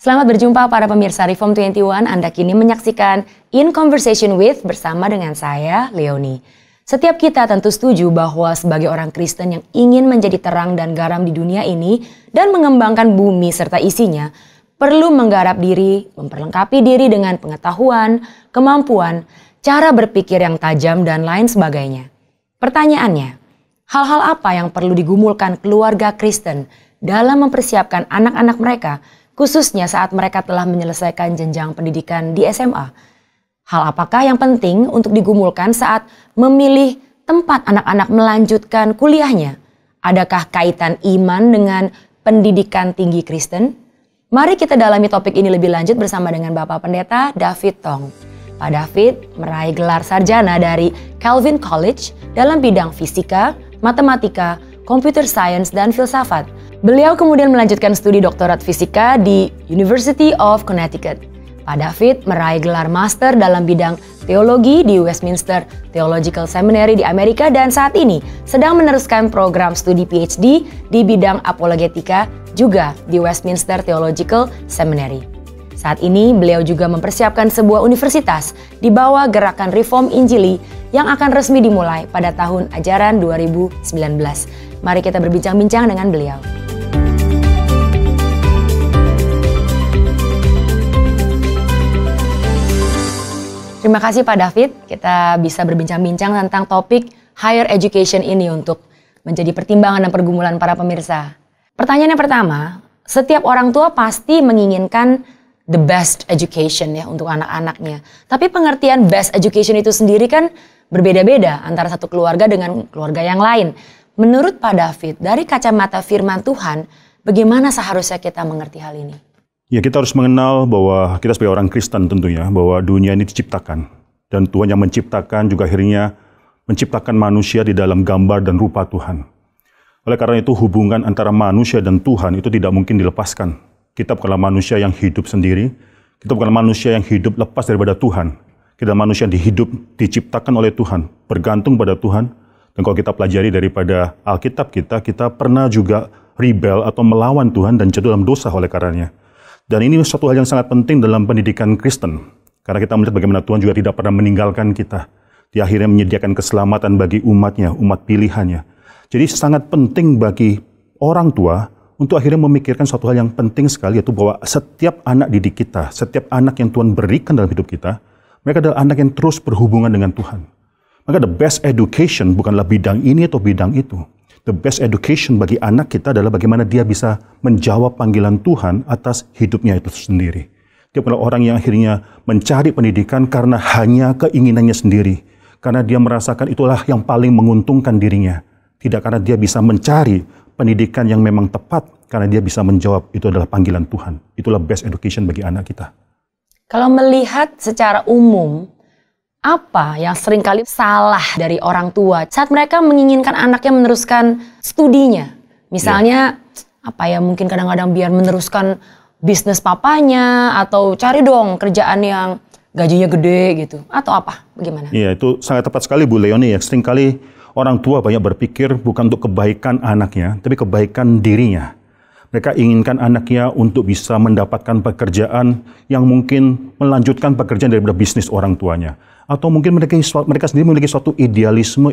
Selamat berjumpa para pemirsa Reform 21. Anda kini menyaksikan In Conversation With bersama dengan saya, Leonie. Setiap kita tentu setuju bahwa sebagai orang Kristen yang ingin menjadi terang dan garam di dunia ini dan mengembangkan bumi serta isinya, perlu menggarap diri, memperlengkapi diri dengan pengetahuan, kemampuan, cara berpikir yang tajam dan lain sebagainya. Pertanyaannya, hal-hal apa yang perlu digumulkan keluarga Kristen dalam mempersiapkan anak-anak mereka, khususnya saat mereka telah menyelesaikan jenjang pendidikan di SMA? Hal apakah yang penting untuk digumulkan saat memilih tempat anak-anak melanjutkan kuliahnya? Adakah kaitan iman dengan pendidikan tinggi Kristen? Mari kita dalami topik ini lebih lanjut bersama dengan Bapak Pendeta David Tong. Pak David meraih gelar sarjana dari Calvin College dalam bidang fisika, matematika, computer science, dan filsafat. Beliau kemudian melanjutkan studi doktorat fisika di University of Connecticut. Pak David meraih gelar master dalam bidang teologi di Westminster Theological Seminary di Amerika dan saat ini sedang meneruskan program studi PhD di bidang apologetika juga di Westminster Theological Seminary. Saat ini beliau juga mempersiapkan sebuah universitas di bawah gerakan Reform Injili yang akan resmi dimulai pada tahun ajaran 2019. Mari kita berbincang-bincang dengan beliau. Terima kasih Pak David, kita bisa berbincang-bincang tentang topik higher education ini untuk menjadi pertimbangan dan pergumulan para pemirsa. Pertanyaannya pertama, setiap orang tua pasti menginginkan the best education ya untuk anak-anaknya. Tapi pengertian best education itu sendiri kan berbeda-beda antara satu keluarga dengan keluarga yang lain. Menurut Pak David, dari kacamata firman Tuhan, bagaimana seharusnya kita mengerti hal ini? Ya, kita harus mengenal bahwa kita sebagai orang Kristen tentunya, bahwa dunia ini diciptakan. Dan Tuhan yang menciptakan juga akhirnya menciptakan manusia di dalam gambar dan rupa Tuhan. Oleh karena itu hubungan antara manusia dan Tuhan itu tidak mungkin dilepaskan. Kita bukanlah manusia yang hidup sendiri, kita bukanlah manusia yang hidup lepas daripada Tuhan. Kita manusia yang diciptakan oleh Tuhan, bergantung pada Tuhan. Dan kalau kita pelajari daripada Alkitab kita pernah juga rebel atau melawan Tuhan dan jatuh dalam dosa oleh karenanya. Dan ini suatu hal yang sangat penting dalam pendidikan Kristen. Karena kita melihat bagaimana Tuhan juga tidak pernah meninggalkan kita. Dia akhirnya menyediakan keselamatan bagi umatnya, umat pilihannya. Jadi sangat penting bagi orang tua untuk akhirnya memikirkan suatu hal yang penting sekali, yaitu bahwa setiap anak didik kita, setiap anak yang Tuhan berikan dalam hidup kita, mereka adalah anak yang terus berhubungan dengan Tuhan. Maka the best education bukanlah bidang ini atau bidang itu. The best education bagi anak kita adalah bagaimana dia bisa menjawab panggilan Tuhan atas hidupnya itu sendiri. Dia adalah orang yang akhirnya mencari pendidikan karena hanya keinginannya sendiri. Karena dia merasakan itulah yang paling menguntungkan dirinya. Tidak karena dia bisa mencari pendidikan yang memang tepat. Karena dia bisa menjawab itu adalah panggilan Tuhan. Itulah best education bagi anak kita. Kalau melihat secara umum, apa yang seringkali salah dari orang tua saat mereka menginginkan anaknya meneruskan studinya? Misalnya, mungkin kadang-kadang biar meneruskan bisnis papanya, atau cari dong kerjaan yang gajinya gede gitu, atau apa? Bagaimana? Iya, itu sangat tepat sekali Bu Leonie ya. Seringkali orang tua banyak berpikir bukan untuk kebaikan anaknya, tapi kebaikan dirinya. Mereka inginkan anaknya untuk bisa mendapatkan pekerjaan yang mungkin melanjutkan pekerjaan daripada bisnis orang tuanya. Atau mungkin mereka sendiri memiliki suatu idealisme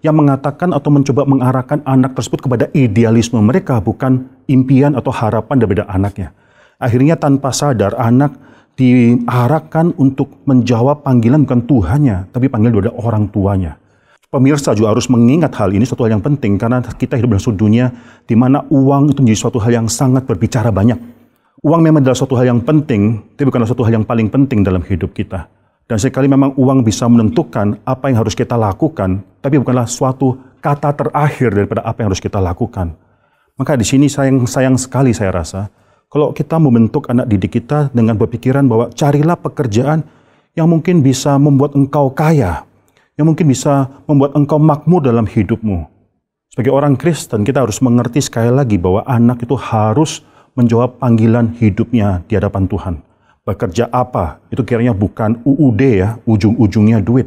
yang mengatakan atau mencoba mengarahkan anak tersebut kepada idealisme mereka, bukan impian atau harapan daripada anaknya. Akhirnya tanpa sadar anak diarahkan untuk menjawab panggilan bukan Tuhannya, tapi panggilan daripada orang tuanya. Pemirsa juga harus mengingat hal ini, suatu hal yang penting, karena kita hidup dalam suatu dunia di mana uang itu menjadi suatu hal yang sangat berbicara banyak. Uang memang adalah suatu hal yang penting, tapi bukanlah suatu hal yang paling penting dalam hidup kita. Dan sekali memang uang bisa menentukan apa yang harus kita lakukan, tapi bukanlah suatu kata terakhir daripada apa yang harus kita lakukan. Maka di sini sayang sekali saya rasa, kalau kita membentuk anak didik kita dengan berpikiran bahwa carilah pekerjaan yang mungkin bisa membuat engkau kaya, yang mungkin bisa membuat engkau makmur dalam hidupmu. Sebagai orang Kristen, kita harus mengerti sekali lagi bahwa anak itu harus menjawab panggilan hidupnya di hadapan Tuhan. Bekerja apa? Itu kiranya bukan UUD ya, ujung-ujungnya duit.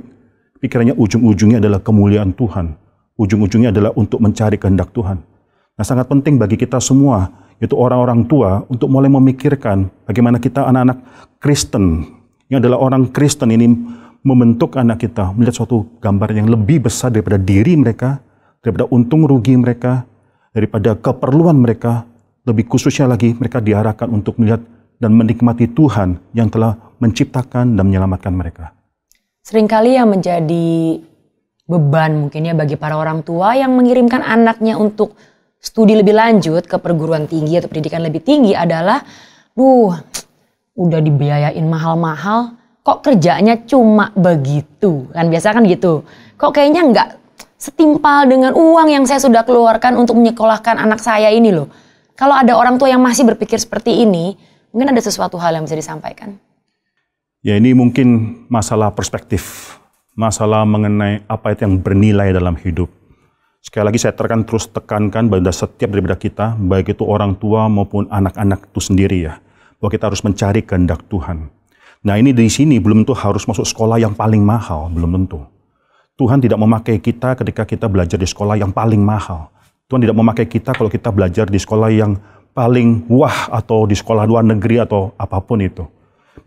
Tapi kiranya ujung-ujungnya adalah kemuliaan Tuhan. Ujung-ujungnya adalah untuk mencari kehendak Tuhan. Nah, sangat penting bagi kita semua yaitu orang-orang tua, untuk mulai memikirkan bagaimana kita anak-anak Kristen, yang adalah orang Kristen ini membentuk anak kita, melihat suatu gambar yang lebih besar daripada diri mereka, daripada untung rugi mereka, daripada keperluan mereka. Lebih khususnya lagi, mereka diarahkan untuk melihat dan menikmati Tuhan yang telah menciptakan dan menyelamatkan mereka. Seringkali yang menjadi beban mungkin ya bagi para orang tua yang mengirimkan anaknya untuk studi lebih lanjut ke perguruan tinggi atau pendidikan lebih tinggi adalah, udah dibiayain mahal-mahal, kok kerjanya cuma begitu, kan biasa kan gitu. Kok kayaknya nggak setimpal dengan uang yang saya sudah keluarkan untuk menyekolahkan anak saya ini loh. Kalau ada orang tua yang masih berpikir seperti ini, mungkin ada sesuatu hal yang bisa disampaikan. Ya, ini mungkin masalah perspektif, masalah mengenai apa itu yang bernilai dalam hidup. Sekali lagi saya terus tekankan pada setiap daripada kita, baik itu orang tua maupun anak-anak itu sendiri ya, bahwa kita harus mencari kehendak Tuhan. Nah, ini di sini belum tentu harus masuk sekolah yang paling mahal, belum tentu. Tuhan tidak memakai kita ketika kita belajar di sekolah yang paling mahal. Tuhan tidak memakai kita kalau kita belajar di sekolah yang paling wah atau di sekolah luar negeri atau apapun itu.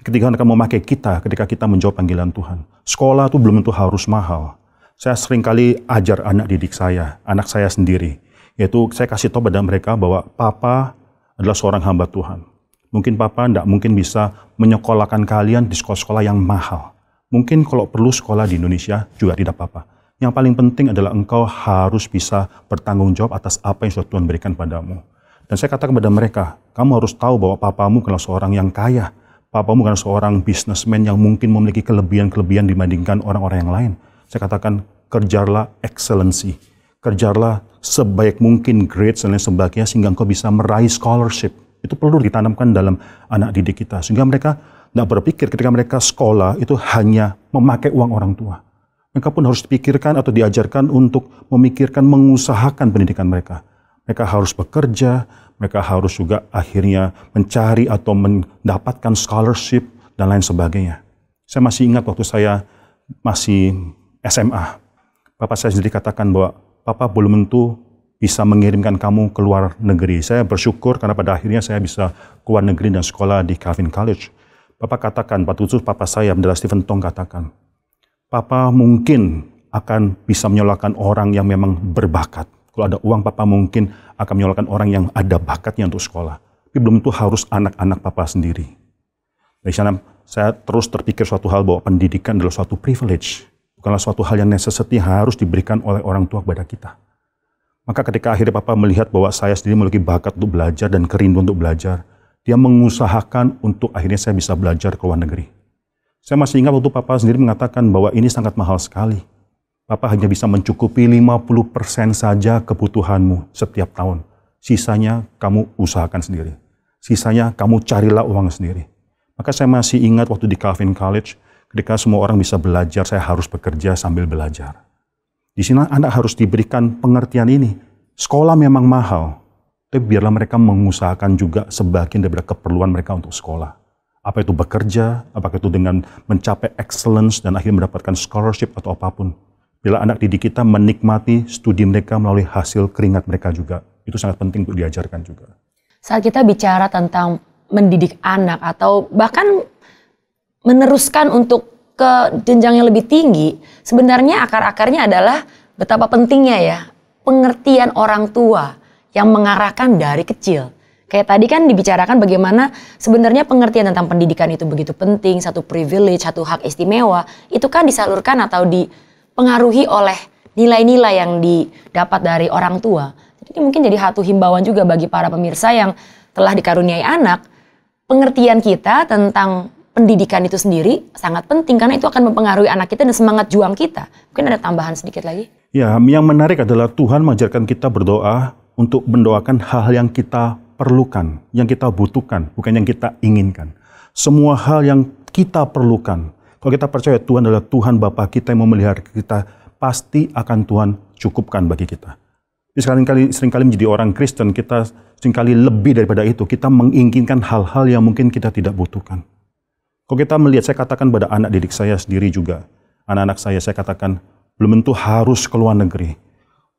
Ketika Tuhan akan memakai kita ketika kita menjawab panggilan Tuhan. Sekolah itu belum tentu harus mahal. Saya seringkali ajar anak didik saya, anak saya sendiri. Yaitu saya kasih tahu pada mereka bahwa Papa adalah seorang hamba Tuhan. Mungkin Papa tidak mungkin bisa menyekolahkan kalian di sekolah-sekolah yang mahal. Mungkin kalau perlu sekolah di Indonesia juga tidak apa-apa. Yang paling penting adalah engkau harus bisa bertanggung jawab atas apa yang sudah Tuhan berikan padamu. Dan saya katakan kepada mereka, kamu harus tahu bahwa papamu adalah seorang yang kaya. Papamu adalah seorang businessman yang mungkin memiliki kelebihan-kelebihan dibandingkan orang-orang yang lain. Saya katakan, kerjalah excellency. Kerjalah sebaik mungkin grades dan lain sebagainya sehingga engkau bisa meraih scholarship. Itu perlu ditanamkan dalam anak didik kita. Sehingga mereka tidak berpikir ketika mereka sekolah itu hanya memakai uang orang tua. Mereka pun harus dipikirkan atau diajarkan untuk memikirkan, mengusahakan pendidikan mereka. Mereka harus bekerja, mereka harus juga akhirnya mencari atau mendapatkan scholarship dan lain sebagainya. Saya masih ingat waktu saya masih SMA. Bapak saya sendiri katakan bahwa Papa belum tentu bisa mengirimkan kamu ke luar negeri. Saya bersyukur karena pada akhirnya saya bisa ke luar negeri dan sekolah di Calvin College. Bapak katakan, Pak Tutus, Papa saya, Bendera Stephen Tong katakan, Papa mungkin akan bisa menyolahkan orang yang memang berbakat. Kalau ada uang, Papa mungkin akan menyolahkan orang yang ada bakatnya untuk sekolah. Tapi belum tentu harus anak-anak Papa sendiri. Dari sana saya terus terpikir suatu hal bahwa pendidikan adalah suatu privilege. Bukanlah suatu hal yang necessity harus diberikan oleh orang tua kepada kita. Maka ketika akhirnya Papa melihat bahwa saya sendiri memiliki bakat untuk belajar dan kerinduan untuk belajar, dia mengusahakan untuk akhirnya saya bisa belajar ke luar negeri. Saya masih ingat waktu Papa sendiri mengatakan bahwa ini sangat mahal sekali. Papa hanya bisa mencukupi 50% saja kebutuhanmu setiap tahun. Sisanya kamu usahakan sendiri. Sisanya kamu carilah uang sendiri. Maka saya masih ingat waktu di Calvin College, ketika semua orang bisa belajar, saya harus bekerja sambil belajar. Di sini anak harus diberikan pengertian ini. Sekolah memang mahal, tapi biarlah mereka mengusahakan juga sebagian daripada keperluan mereka untuk sekolah. Apa itu bekerja, apakah itu dengan mencapai excellence dan akhirnya mendapatkan scholarship atau apapun. Bila anak didik kita menikmati studi mereka melalui hasil keringat mereka juga. Itu sangat penting untuk diajarkan juga. Saat kita bicara tentang mendidik anak atau bahkan meneruskan untuk ke jenjang yang lebih tinggi, sebenarnya akar-akarnya adalah betapa pentingnya ya pengertian orang tua yang mengarahkan dari kecil. Kayak tadi kan dibicarakan bagaimana sebenarnya pengertian tentang pendidikan itu begitu penting, satu privilege, satu hak istimewa, itu kan disalurkan atau dipengaruhi oleh nilai-nilai yang didapat dari orang tua. Jadi ini mungkin jadi satu himbauan juga bagi para pemirsa yang telah dikaruniai anak, pengertian kita tentang pendidikan itu sendiri sangat penting karena itu akan mempengaruhi anak kita dan semangat juang kita. Mungkin ada tambahan sedikit lagi? Ya, yang menarik adalah Tuhan mengajarkan kita berdoa untuk mendoakan hal yang kita perlukan, yang kita butuhkan, bukan yang kita inginkan. Semua hal yang kita perlukan. Kalau kita percaya Tuhan adalah Tuhan Bapa kita yang memelihara kita, pasti akan Tuhan cukupkan bagi kita. Seringkali menjadi orang Kristen, kita seringkali lebih daripada itu. Kita menginginkan hal-hal yang mungkin kita tidak butuhkan. Kalau kita melihat, saya katakan pada anak didik saya sendiri juga. Anak-anak saya katakan, belum tentu harus ke luar negeri.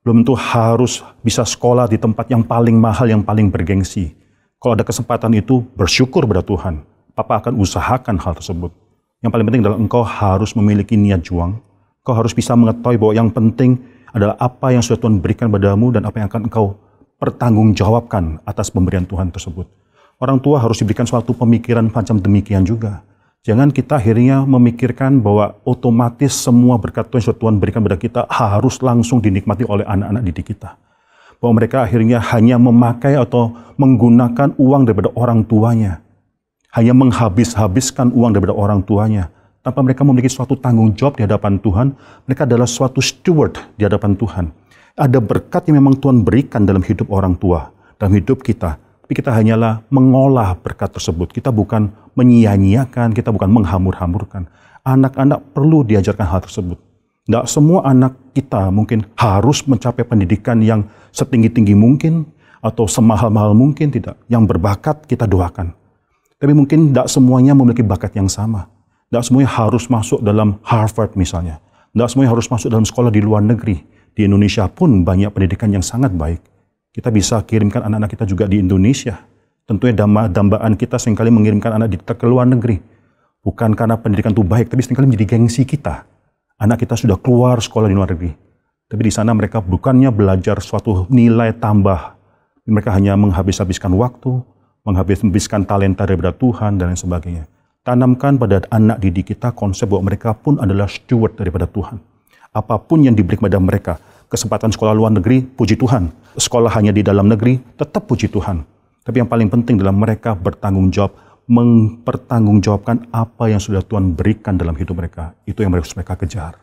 Belum tentu harus bisa sekolah di tempat yang paling mahal, yang paling bergengsi. Kalau ada kesempatan itu, bersyukur pada Tuhan. Papa akan usahakan hal tersebut. Yang paling penting adalah engkau harus memiliki niat juang. Engkau harus bisa mengetahui bahwa yang penting adalah apa yang sudah Tuhan berikan padamu dan apa yang akan engkau pertanggungjawabkan atas pemberian Tuhan tersebut. Orang tua harus diberikan suatu pemikiran macam demikian juga. Jangan kita akhirnya memikirkan bahwa otomatis semua berkat Tuhan yang sudah Tuhan berikan pada kita harus langsung dinikmati oleh anak-anak didik kita. Bahwa mereka akhirnya hanya memakai atau menggunakan uang daripada orang tuanya. Hanya menghabis-habiskan uang daripada orang tuanya. Tanpa mereka memiliki suatu tanggung jawab di hadapan Tuhan, mereka adalah suatu steward di hadapan Tuhan. Ada berkat yang memang Tuhan berikan dalam hidup orang tua, dalam hidup kita. Tapi kita hanyalah mengolah berkat tersebut. Kita bukan menyia-nyiakan, kita bukan menghamur-hamurkan. Anak-anak perlu diajarkan hal tersebut. Tidak semua anak kita mungkin harus mencapai pendidikan yang setinggi-tinggi mungkin, atau semahal-mahal mungkin, tidak. Yang berbakat kita doakan. Tapi mungkin tidak semuanya memiliki bakat yang sama. Tidak semuanya harus masuk dalam Harvard misalnya. Tidak semuanya harus masuk dalam sekolah di luar negeri. Di Indonesia pun banyak pendidikan yang sangat baik. Kita bisa kirimkan anak-anak kita juga di Indonesia. Tentunya dambaan kita seringkali mengirimkan anak kita ke luar negeri. Bukan karena pendidikan itu baik, tapi seringkali menjadi gengsi kita. Anak kita sudah keluar sekolah di luar negeri. Tapi di sana mereka bukannya belajar suatu nilai tambah. Mereka hanya menghabis-habiskan waktu, menghabis-habiskan talenta daripada Tuhan, dan lain sebagainya. Tanamkan pada anak didik kita konsep bahwa mereka pun adalah steward daripada Tuhan. Apapun yang diberi kepada mereka, kesempatan sekolah luar negeri, puji Tuhan. Sekolah hanya di dalam negeri, tetap puji Tuhan. Tapi yang paling penting adalah mereka bertanggung jawab, mempertanggungjawabkan apa yang sudah Tuhan berikan dalam hidup mereka. Itu yang harus mereka kejar.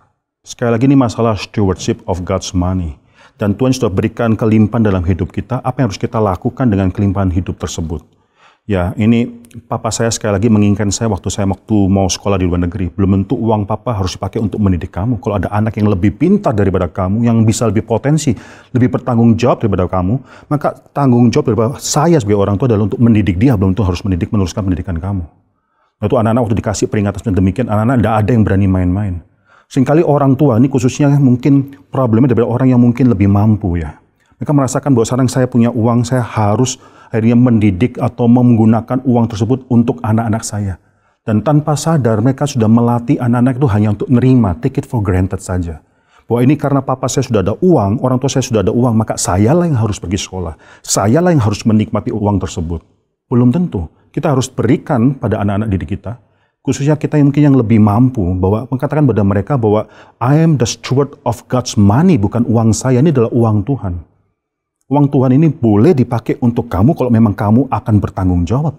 Sekali lagi ini masalah stewardship of God's money. Dan Tuhan sudah berikan kelimpahan dalam hidup kita, apa yang harus kita lakukan dengan kelimpahan hidup tersebut. Ya, ini papa saya sekali lagi menginginkan saya waktu mau sekolah di luar negeri. Belum tentu uang papa harus dipakai untuk mendidik kamu. Kalau ada anak yang lebih pintar daripada kamu, yang bisa lebih potensi, lebih bertanggung jawab daripada kamu, maka tanggung jawab daripada saya sebagai orang tua adalah untuk mendidik dia, belum tentu harus meneruskan pendidikan kamu. Itu anak-anak waktu dikasih peringatan demikian, anak-anak tidak ada yang berani main-main. Seringkali orang tua, ini khususnya mungkin problemnya daripada orang yang mungkin lebih mampu ya. Mereka merasakan bahwa sekarang saya punya uang, saya harus akhirnya mendidik atau menggunakan uang tersebut untuk anak-anak saya. Dan tanpa sadar mereka sudah melatih anak-anak itu hanya untuk nerima, take it for granted saja. Bahwa ini karena papa saya sudah ada uang, orang tua saya sudah ada uang, maka sayalah yang harus pergi sekolah. Sayalah yang harus menikmati uang tersebut. Belum tentu. Kita harus berikan pada anak-anak didik kita, khususnya kita yang mungkin yang lebih mampu, bahwa mengatakan pada mereka bahwa I am the steward of God's money, bukan uang saya, ini adalah uang Tuhan. Uang Tuhan ini boleh dipakai untuk kamu kalau memang kamu akan bertanggung jawab.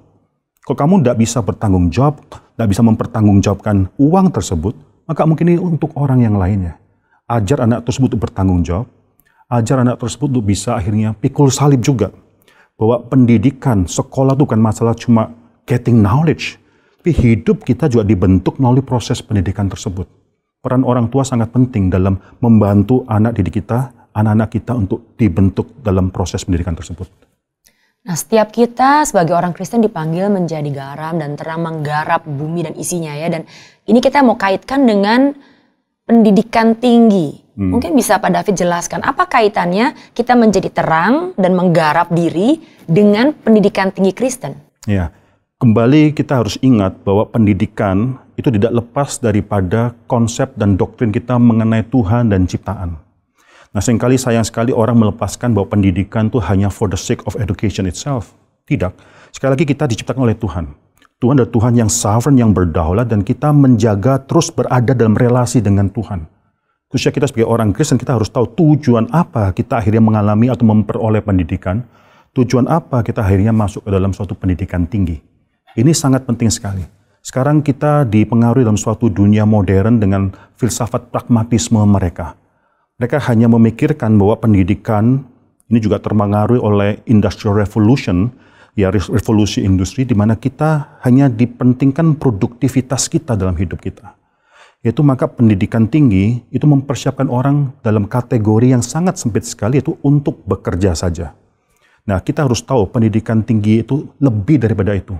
Kalau kamu tidak bisa bertanggung jawab, tidak bisa mempertanggungjawabkan uang tersebut, maka mungkin ini untuk orang yang lainnya. Ajar anak tersebut untuk bertanggung jawab, ajar anak tersebut untuk bisa akhirnya pikul salib juga. Bahwa pendidikan, sekolah itu bukan masalah cuma getting knowledge, tapi hidup kita juga dibentuk melalui proses pendidikan tersebut. Peran orang tua sangat penting dalam membantu anak didik kita, anak-anak kita untuk dibentuk dalam proses pendidikan tersebut. Nah, setiap kita sebagai orang Kristen dipanggil menjadi garam dan terang menggarap bumi dan isinya ya. Dan ini kita mau kaitkan dengan pendidikan tinggi. Mungkin bisa Pak David jelaskan apa kaitannya kita menjadi terang dan menggarap diri dengan pendidikan tinggi Kristen? Ya, kembali kita harus ingat bahwa pendidikan itu tidak lepas daripada konsep dan doktrin kita mengenai Tuhan dan ciptaan. Nah, seringkali sayang sekali orang melepaskan bahwa pendidikan itu hanya for the sake of education itself. Tidak. Sekali lagi kita diciptakan oleh Tuhan. Tuhan adalah Tuhan yang sovereign, yang berdaulat, dan kita menjaga terus berada dalam relasi dengan Tuhan. Khususnya kita sebagai orang Kristen, kita harus tahu tujuan apa kita akhirnya mengalami atau memperoleh pendidikan. Tujuan apa kita akhirnya masuk ke dalam suatu pendidikan tinggi. Ini sangat penting sekali. Sekarang kita dipengaruhi dalam suatu dunia modern dengan filsafat pragmatisme mereka. Mereka hanya memikirkan bahwa pendidikan ini juga terpengaruhi oleh Industrial Revolution, ya revolusi industri, di mana kita hanya dipentingkan produktivitas kita dalam hidup kita. Yaitu maka pendidikan tinggi itu mempersiapkan orang dalam kategori yang sangat sempit sekali, yaitu untuk bekerja saja. Nah, kita harus tahu pendidikan tinggi itu lebih daripada itu.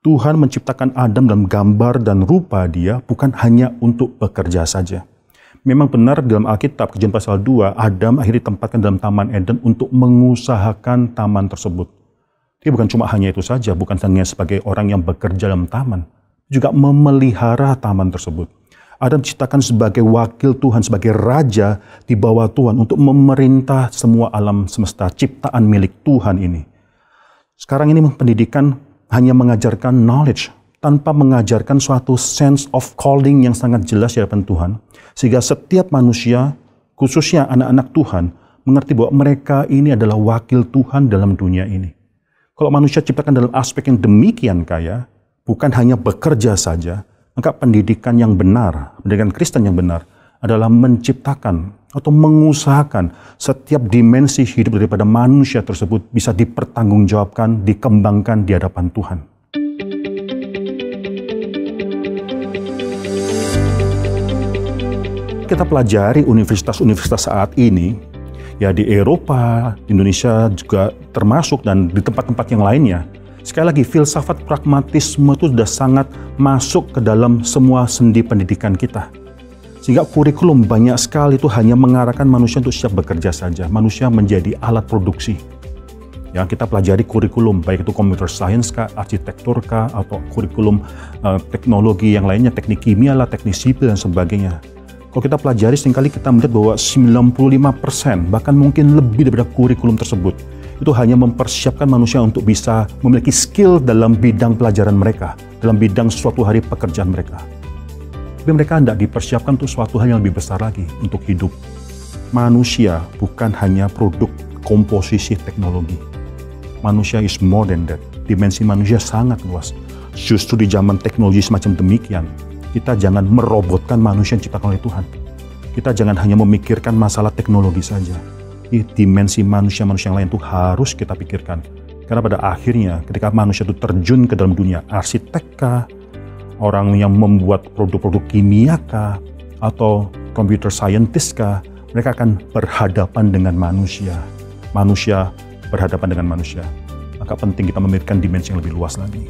Tuhan menciptakan Adam dalam gambar dan rupa dia bukan hanya untuk bekerja saja. Memang benar dalam Alkitab, Kejadian pasal 2, Adam akhirnya ditempatkan dalam Taman Eden untuk mengusahakan taman tersebut. Dia bukan cuma hanya itu saja, bukan hanya sebagai orang yang bekerja dalam taman, juga memelihara taman tersebut. Adam diciptakan sebagai wakil Tuhan, sebagai raja di bawah Tuhan untuk memerintah semua alam semesta, ciptaan milik Tuhan ini. Sekarang ini pendidikan hanya mengajarkan knowledge, tanpa mengajarkan suatu sense of calling yang sangat jelas di hadapan Tuhan, sehingga setiap manusia, khususnya anak-anak Tuhan, mengerti bahwa mereka ini adalah wakil Tuhan dalam dunia ini. Kalau manusia ciptakan dalam aspek yang demikian kaya, bukan hanya bekerja saja, maka pendidikan yang benar, pendidikan Kristen yang benar, adalah menciptakan atau mengusahakan setiap dimensi hidup daripada manusia tersebut bisa dipertanggungjawabkan, dikembangkan di hadapan Tuhan. Kita pelajari universitas-universitas saat ini, ya di Eropa, di Indonesia juga termasuk, dan di tempat-tempat yang lainnya. Sekali lagi, filsafat pragmatisme itu sudah sangat masuk ke dalam semua sendi pendidikan kita. Sehingga kurikulum banyak sekali itu hanya mengarahkan manusia untuk siap bekerja saja. Manusia menjadi alat produksi. Ya, kita pelajari kurikulum, baik itu computer science kah, arsitektur kah, atau kurikulum teknologi yang lainnya, teknik kimia lah, teknik sipil dan sebagainya. Kalau kita pelajari, seringkali kita melihat bahwa 95%, bahkan mungkin lebih daripada kurikulum tersebut, itu hanya mempersiapkan manusia untuk bisa memiliki skill dalam bidang pelajaran mereka, dalam bidang suatu hari pekerjaan mereka. Tapi mereka tidak dipersiapkan untuk suatu hal yang lebih besar lagi, untuk hidup. Manusia bukan hanya produk komposisi teknologi. Manusia is more than that. Dimensi manusia sangat luas. Justru di zaman teknologi semacam demikian, kita jangan merobotkan manusia yang diciptakan oleh Tuhan. Kita jangan hanya memikirkan masalah teknologi saja. Dimensi manusia-manusia yang lain itu harus kita pikirkan. Karena pada akhirnya ketika manusia itu terjun ke dalam dunia arsitek kah, orang yang membuat produk-produk kimia kah, atau computer scientist kah, mereka akan berhadapan dengan manusia. Manusia berhadapan dengan manusia. Maka penting kita memikirkan dimensi yang lebih luas lagi.